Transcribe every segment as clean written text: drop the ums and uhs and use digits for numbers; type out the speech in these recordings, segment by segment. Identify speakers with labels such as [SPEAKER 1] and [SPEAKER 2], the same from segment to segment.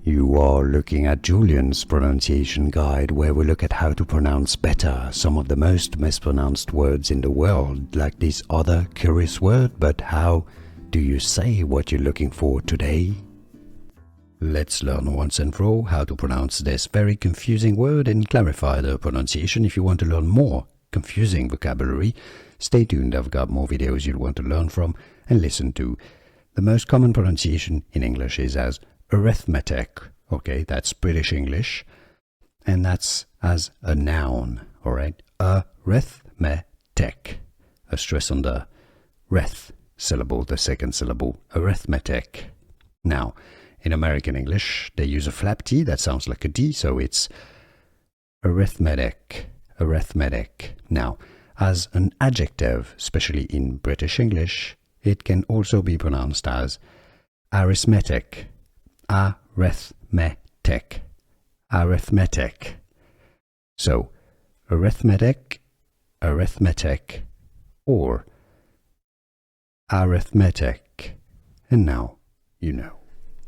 [SPEAKER 1] You are looking at Julian's pronunciation guide, where we look at how to pronounce better some of the most mispronounced words in the world, like this other curious word. But how do you say what you're looking for today? Let's learn once and for all how to pronounce this very confusing word and clarify the pronunciation. If you want to learn more confusing vocabulary, stay tuned. I've got more videos you'll want to learn from and listen to. The most common pronunciation in English is as arithmetic. Okay, that's British English, and that's as a noun. All right, arithmetic. A stress on the reth syllable, the second syllable, arithmetic. Now, in American English, they use a flap T that sounds like a D, so it's arithmetic, arithmetic. Now, as an adjective, especially in British English, it can also be pronounced as arithmetic, arithmetic, arithmetic. So, arithmetic, arithmetic, or arithmetic. And now you know.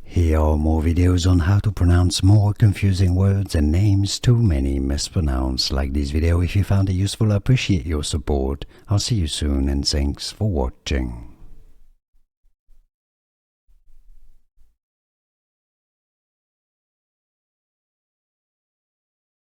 [SPEAKER 1] Here are more videos on how to pronounce more confusing words and names too many mispronounced. Like this video if you found it useful. I appreciate your support. I'll see you soon and thanks for watching.